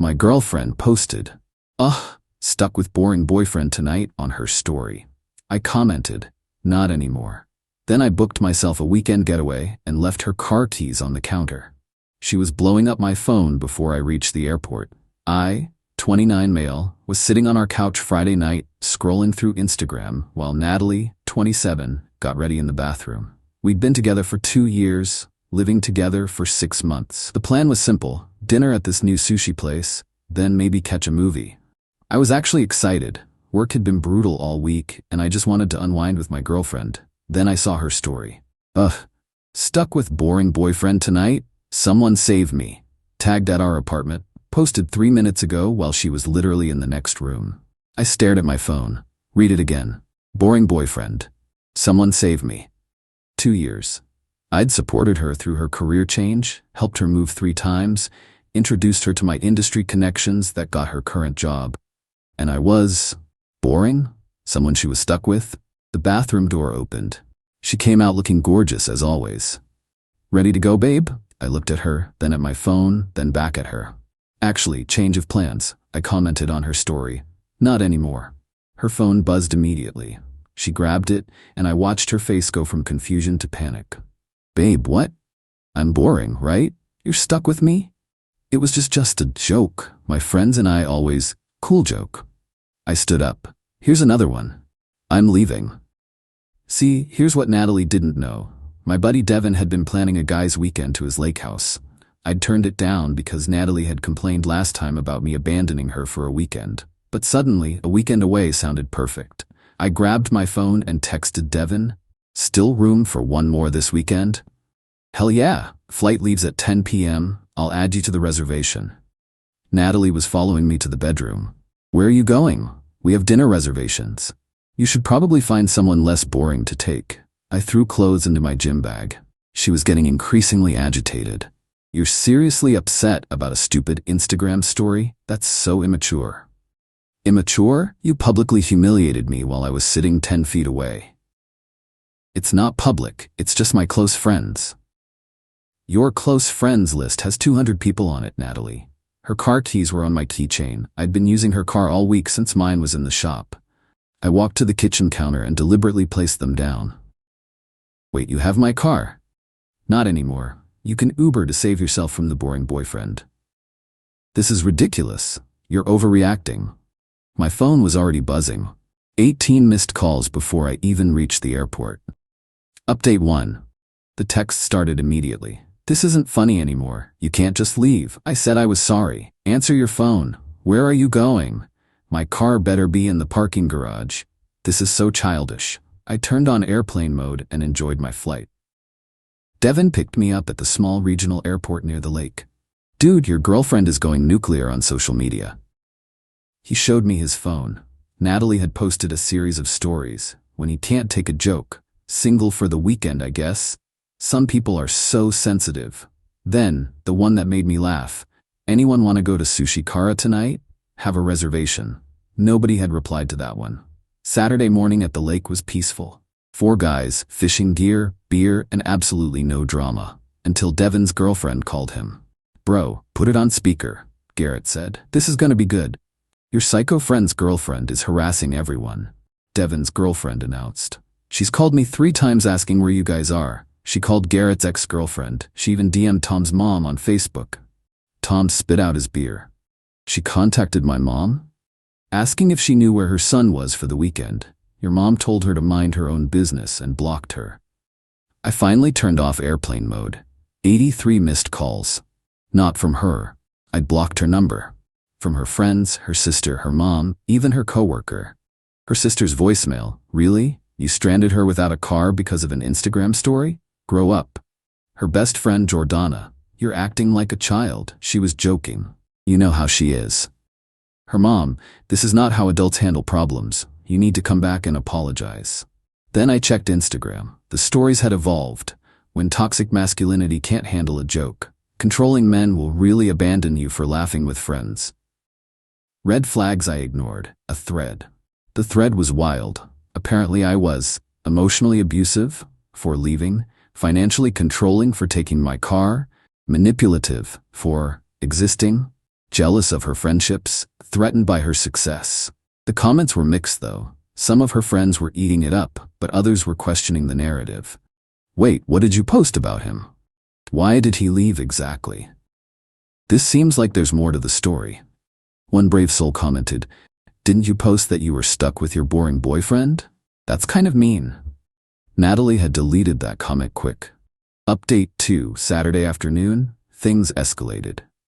My girlfriend posted, "Ugh, stuck with boring boyfriend tonight" on her story. I commented, "Not anymore." Then I booked myself a weekend getaway and left her car keys on the counter. She was blowing up my phone before I reached the airport. I, 29 male, was sitting on our couch Friday night, scrolling through Instagram, while Natalie, 27, got ready in the bathroom. We'd been together for 2 years, living together for 6 months. The plan was simple: dinner at this new sushi place, then maybe catch a movie. I was actually excited. Work had been brutal all week, and I just wanted to unwind with my girlfriend. Then I saw her story. "Ugh, stuck with boring boyfriend tonight? Someone save me." Tagged at our apartment. Posted 3 minutes ago while she was literally in the next room. I stared at my phone. Read it again. Boring boyfriend. Someone save me. 2 years. I'd supported her through her career change, helped her move 3 times, introduced her to my industry connections that got her current job. And I was boring? Someone she was stuck with? The bathroom door opened. She came out looking gorgeous as always. "Ready to go, babe?" I looked at her, then at my phone, then back at her. "Actually, change of plans," I commented on her story. "Not anymore." Her phone buzzed immediately. She grabbed it, and I watched her face go from confusion to panic. "Babe, what? I'm boring, right? You're stuck with me?" "It was just a joke. My friends and I always..." "Cool joke." I stood up. "Here's another one. I'm leaving." See, here's what Natalie didn't know. My buddy Devin had been planning a guy's weekend to his lake house. I'd turned it down because Natalie had complained last time about me abandoning her for a weekend. But suddenly, a weekend away sounded perfect. I grabbed my phone and texted Devin, "Still room for one more this weekend?" "Hell yeah, flight leaves at 10 p.m. I'll add you to the reservation." Natalie was following me to the bedroom. "Where are you going?" "We have dinner reservations." "You should probably find someone less boring to take." I threw clothes into my gym bag. She was getting increasingly agitated. "You're seriously upset about a stupid Instagram story? That's so immature." "Immature? You publicly humiliated me while I was sitting 10 feet away." "It's not public, it's just my close friends." "Your close friends list has 200 people on it, Natalie." Her car keys were on my keychain. I'd been using her car all week since mine was in the shop. I walked to the kitchen counter and deliberately placed them down. "Wait, you have my car?" "Not anymore. You can Uber to save yourself from the boring boyfriend." "This is ridiculous. You're overreacting." My phone was already buzzing. 18 missed calls before I even reached the airport. Update 1. The text started immediately. "This isn't funny anymore. You can't just leave. I said I was sorry. Answer your phone. Where are you going? My car better be in the parking garage. This is so childish." I turned on airplane mode and enjoyed my flight. Devin picked me up at the small regional airport near the lake. "Dude, your girlfriend is going nuclear on social media." He showed me his phone. Natalie had posted a series of stories. "When he can't take a joke. Single for the weekend, I guess. Some people are so sensitive." Then, the one that made me laugh. "Anyone want to go to Sushi Kara tonight? Have a reservation." Nobody had replied to that one. Saturday morning at the lake was peaceful. 4 guys, fishing gear, beer, and absolutely no drama. Until Devin's girlfriend called him. "Bro, put it on speaker," Garrett said. "This is gonna be good." "Your psycho friend's girlfriend is harassing everyone," Devin's girlfriend announced. "She's called me 3 times asking where you guys are." She called Garrett's ex-girlfriend. She even DM'd Tom's mom on Facebook. Tom spit out his beer. "She contacted my mom? Asking if she knew where her son was for the weekend. Your mom told her to mind her own business and blocked her." I finally turned off airplane mode. 83 missed calls. Not from her. I'd blocked her number. From her friends, her sister, her mom, even her coworker. Her sister's voicemail. "Really? You stranded her without a car because of an Instagram story? Grow up." Her best friend Jordana. "You're acting like a child." She was joking. You know how she is. Her mom. "This is not how adults handle problems. You need to come back and apologize." Then I checked Instagram. The stories had evolved. "When toxic masculinity can't handle a joke. Controlling men will really abandon you for laughing with friends." Red flags I ignored. A thread. The thread was wild. Apparently I was emotionally abusive for leaving, financially controlling for taking my car, manipulative for existing, jealous of her friendships, threatened by her success. The comments were mixed though. Some of her friends were eating it up, but others were questioning the narrative. Wait, what did you post about him? Why did he leave exactly? This seems like there's more to the story. One brave soul commented, "Didn't you post that you were stuck with your boring boyfriend? That's kind of mean." Natalie had deleted that comment quick. Update 2, Saturday afternoon, things escalated.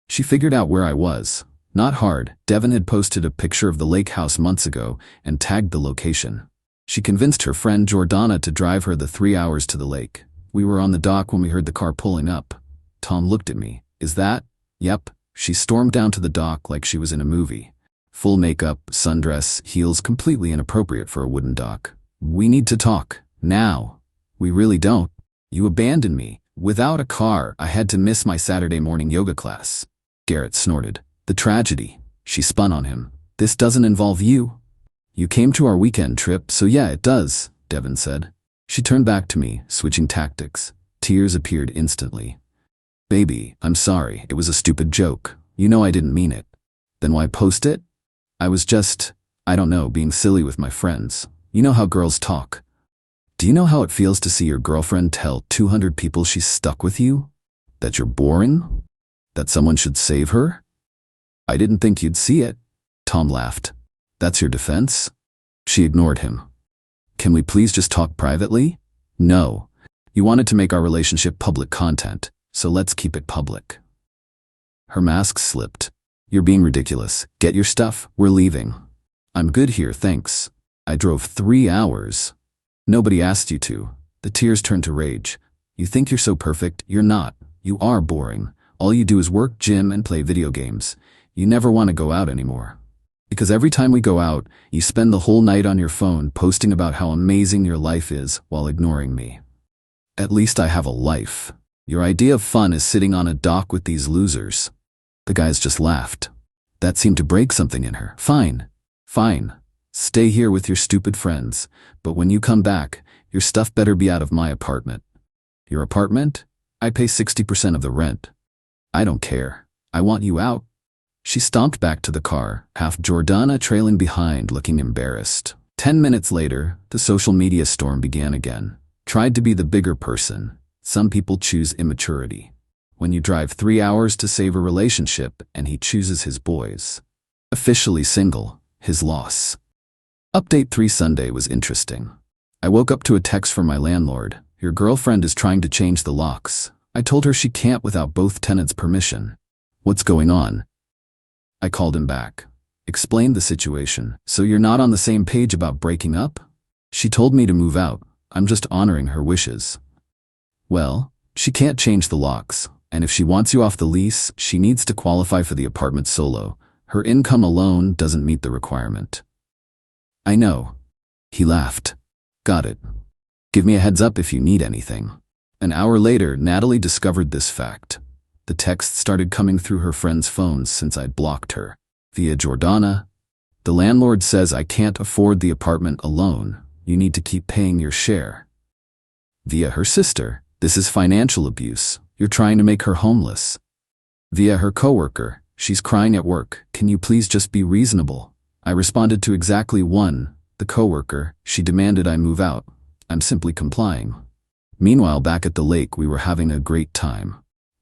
She figured out where I was. Not hard. Devin had posted a picture of the lake house months ago and tagged the location. She convinced her friend Jordana to drive her the 3 hours to the lake. We were on the dock when we heard the car pulling up. Tom looked at me. "Is that?" "Yep." She stormed down to the dock like she was in a movie. Full makeup, sundress, heels completely inappropriate for a wooden dock. "We need to talk. Now." "We really don't. You abandoned me. Without a car, I had to miss my Saturday morning yoga class." Garrett snorted. "The tragedy." She spun on him. "This doesn't involve you." "You came to our weekend trip, so yeah, it does," Devin said. She turned back to me, switching tactics. Tears appeared instantly. "Baby, I'm sorry. It was a stupid joke. You know I didn't mean it." "Then why post it?" "I was just, I don't know, being silly with my friends. You know how girls talk." "Do you know how it feels to see your girlfriend tell 200 people she's stuck with you? That you're boring? That someone should save her?" "I didn't think you'd see it." Tom laughed. "That's your defense?" She ignored him. "Can we please just talk privately?" "No. You wanted to make our relationship public content, so let's keep it public." Her mask slipped. "You're being ridiculous. Get your stuff. We're leaving." "I'm good here, thanks. I drove 3 hours." "Nobody asked you to." The tears turned to rage. "You think you're so perfect. You're not. You are boring. All you do is work, gym, and play video games. You never want to go out anymore. Because every time we go out, you spend the whole night on your phone posting about how amazing your life is while ignoring me." "At least I have a life. Your idea of fun is sitting on a dock with these losers." The guys just laughed. That seemed to break something in her. "Fine. Fine. Stay here with your stupid friends. But when you come back, your stuff better be out of my apartment." "Your apartment? I pay 60% of the rent." "I don't care. I want you out." She stomped back to the car, half Jordana trailing behind, looking embarrassed. 10 minutes later, the social media storm began again. Tried to be the bigger person. Some people choose immaturity. When you drive 3 hours to save a relationship and he chooses his boys. Officially single, his loss. Update 3 Sunday was interesting. I woke up to a text from my landlord. "Your girlfriend is trying to change the locks. I told her she can't without both tenants' permission." "What's going on?" I called him back. Explained the situation. "So you're not on the same page about breaking up?" "She told me to move out. I'm just honoring her wishes." "Well, she can't change the locks, and if she wants you off the lease, she needs to qualify for the apartment solo. Her income alone doesn't meet the requirement." "I know." He laughed. "Got it. Give me a heads up if you need anything." An hour later, Natalie discovered this fact. The texts started coming through her friends' phones since I'd blocked her. Via Jordana, "The landlord says I can't afford the apartment alone. You need to keep paying your share." Via her sister, "This is financial abuse. You're trying to make her homeless." Via her coworker, "She's crying at work. Can you please just be reasonable?" I responded to exactly one, the coworker. She demanded I move out. I'm simply complying. Meanwhile, back at the lake, we were having a great time.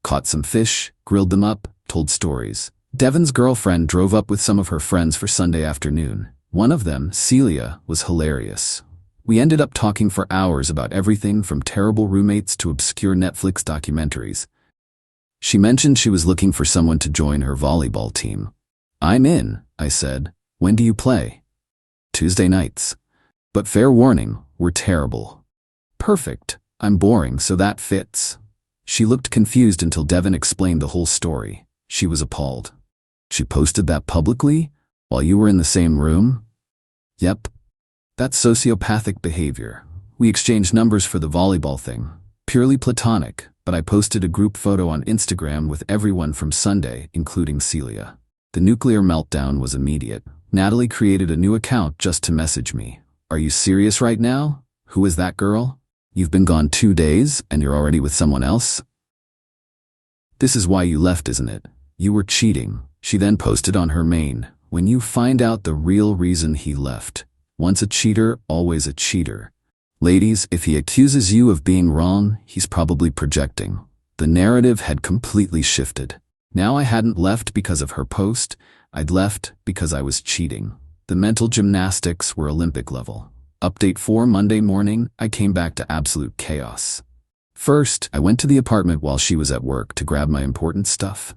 Caught some fish, grilled them up, told stories. Devin's girlfriend drove up with some of her friends for Sunday afternoon. One of them, Celia, was hilarious. We ended up talking for hours about everything from terrible roommates to obscure Netflix documentaries. She mentioned she was looking for someone to join her volleyball team. "I'm in," I said. "When do you play?" "Tuesday nights. But fair warning, we're terrible." "Perfect. I'm boring, so that fits." She looked confused until Devin explained the whole story. She was appalled. "She posted that publicly? While you were in the same room?" "Yep. That's sociopathic behavior. We exchanged numbers for the volleyball thing. Purely platonic, but I posted a group photo on Instagram with everyone from Sunday, including Celia. The nuclear meltdown was immediate. Natalie created a new account just to message me. "Are you serious right now? Who is that girl? You've been gone 2 days and you're already with someone else? This is why you left, isn't it? You were cheating. She then posted on her main, "When you find out the real reason he left. Once a cheater, always a cheater. Ladies, if he accuses you of being wrong, he's probably projecting." The narrative had completely shifted. Now I hadn't left because of her post, I'd left because I was cheating. The mental gymnastics were Olympic level. Update 4 Monday morning, I came back to absolute chaos. First, I went to the apartment while she was at work to grab my important stuff.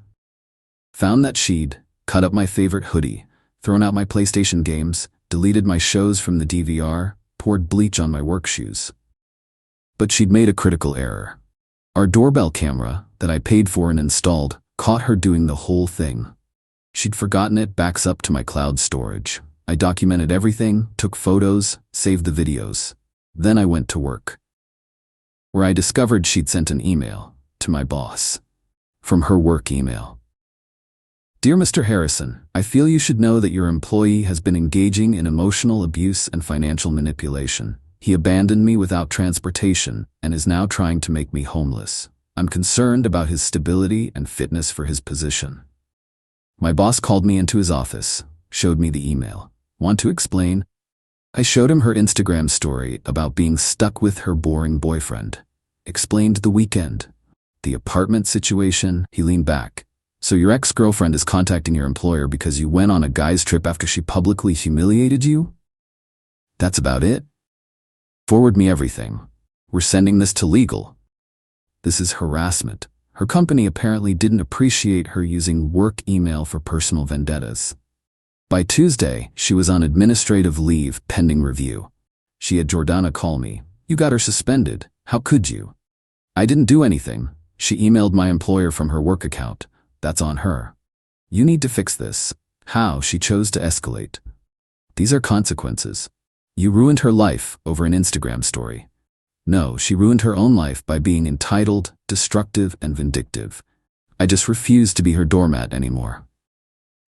Found that she'd cut up my favorite hoodie, thrown out my PlayStation games, deleted my shows from the DVR, poured bleach on my work shoes. But she'd made a critical error. Our doorbell camera, that I paid for and installed, caught her doing the whole thing. She'd forgotten it backs up to my cloud storage. I documented everything, took photos, saved the videos. Then I went to work, where I discovered she'd sent an email to my boss from her work email. "Dear Mr. Harrison, I feel you should know that your employee has been engaging in emotional abuse and financial manipulation. He abandoned me without transportation and is now trying to make me homeless. I'm concerned about his stability and fitness for his position." My boss called me into his office, showed me the email. "Want to explain?" I showed him her Instagram story about being stuck with her boring boyfriend. Explained the weekend, the apartment situation. He leaned back. "So your ex-girlfriend is contacting your employer because you went on a guy's trip after she publicly humiliated you? That's about it? Forward me everything. We're sending this to legal." This is harassment. Her company apparently didn't appreciate her using work email for personal vendettas. By Tuesday, she was on administrative leave pending review. She had Jordana call me. "You got her suspended. How could you?" "I didn't do anything. She emailed my employer from her work account. That's on her. You need to fix this." How she chose to escalate. These are consequences. You ruined her life over an Instagram story. No, she ruined her own life by being entitled, destructive, and vindictive. I just refuse to be her doormat anymore.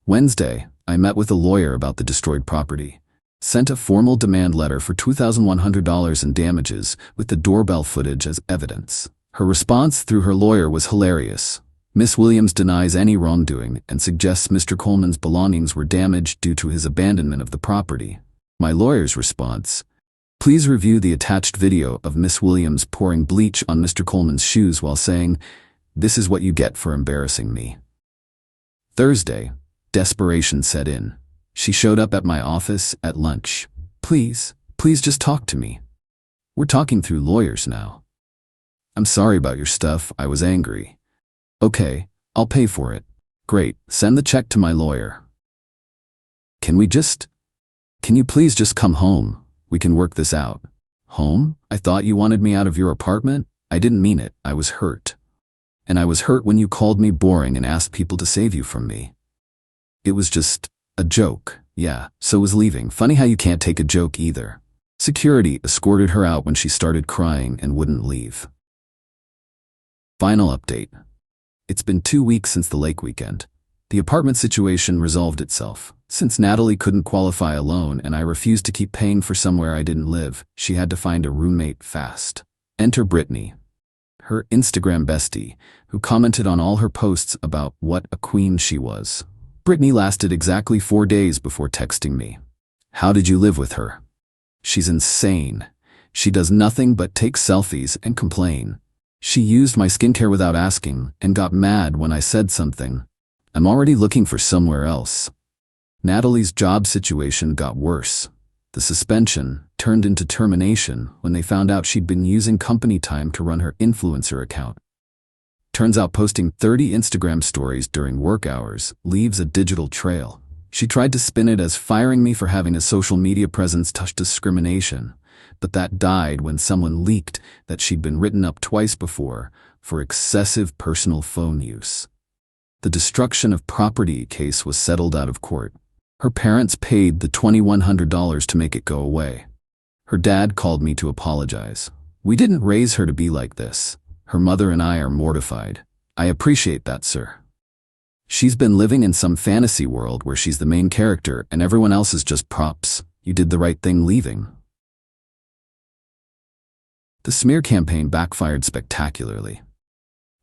Wednesday, I met with a lawyer about the destroyed property. Sent a formal demand letter for $2,100 in damages with the doorbell footage as evidence. Her response through her lawyer was hilarious. Miss Williams denies any wrongdoing and suggests Mr. Coleman's belongings were damaged due to his abandonment of the property. My lawyer's response: "Please review the attached video of Miss Williams pouring bleach on Mr. Coleman's shoes while saying, 'This is what you get for embarrassing me.'" Thursday, desperation set in. She showed up at my office at lunch. Please just talk to me. We're talking through lawyers now." "I'm sorry about your stuff. I was angry." "Okay, I'll pay for it." "Great, send the check to my lawyer." Can you please just come home? We can work this out." "Home? I thought you wanted me out of your apartment." "I didn't mean it. I was hurt. And I was hurt when you called me boring and asked people to save you from me. It was just a joke." "Yeah, so was leaving. Funny how you can't take a joke either." Security escorted her out when she started crying and wouldn't leave. Final update. It's been 2 weeks since the lake weekend. The apartment situation resolved itself. Since Natalie couldn't qualify a loan and I refused to keep paying for somewhere I didn't live, she had to find a roommate fast. Enter Brittany, her Instagram bestie, who commented on all her posts about what a queen she was. Brittany lasted exactly 4 days before texting me. "How did you live with her? She's insane. She does nothing but take selfies and complain. She used my skincare without asking and got mad when I said something. I'm already looking for somewhere else." Natalie's job situation got worse. The suspension turned into termination when they found out she'd been using company time to run her influencer account. Turns out posting 30 Instagram stories during work hours leaves a digital trail. She tried to spin it as firing me for having a social media presence touched discrimination, but that died when someone leaked that she'd been written up twice before for excessive personal phone use. The destruction of property case was settled out of court. Her parents paid the $2,100 to make it go away. Her dad called me to apologize. "We didn't raise her to be like this. Her mother and I are mortified." "I appreciate that, sir. She's been living in some fantasy world where she's the main character and everyone else is just props. You did the right thing leaving." The smear campaign backfired spectacularly.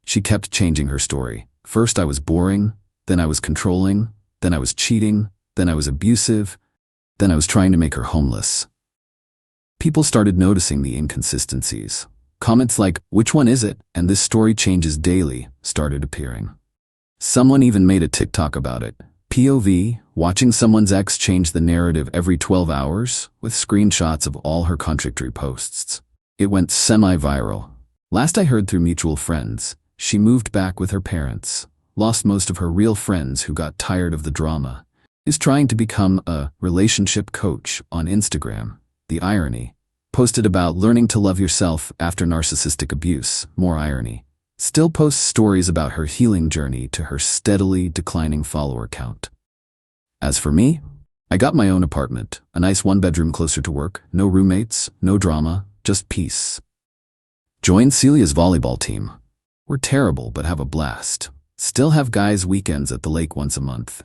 She kept changing her story. First I was boring, then I was controlling, then I was cheating, then I was abusive, then I was trying to make her homeless. People started noticing the inconsistencies. Comments like, "Which one is it?" and "This story changes daily" started appearing. Someone even made a TikTok about it. POV, watching someone's ex change the narrative every 12 hours, with screenshots of all her contradictory posts. It went semi-viral. Last I heard through mutual friends, she moved back with her parents, lost most of her real friends who got tired of the drama, is trying to become a relationship coach on Instagram. The irony. Posted about learning to love yourself after narcissistic abuse. More irony. Still posts stories about her healing journey to her steadily declining follower count. As for me, I got my own apartment, a nice one-bedroom closer to work, no roommates, no drama, just peace. Joined Celia's volleyball team. We're terrible but have a blast. Still have guys' weekends at the lake once a month.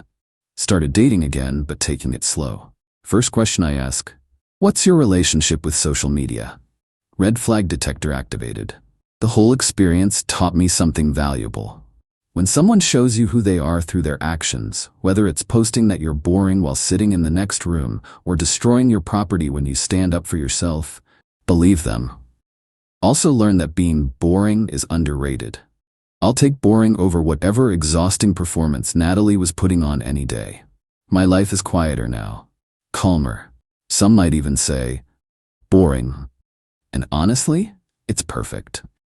Started dating again but taking it slow. First question I ask, what's your relationship with social media? Red flag detector activated. The whole experience taught me something valuable. When someone shows you who they are through their actions, whether it's posting that you're boring while sitting in the next room or destroying your property when you stand up for yourself, believe them. Also learn that being boring is underrated. I'll take boring over whatever exhausting performance Natalie was putting on any day. My life is quieter now. Calmer. Some might even say, boring. And honestly, it's perfect.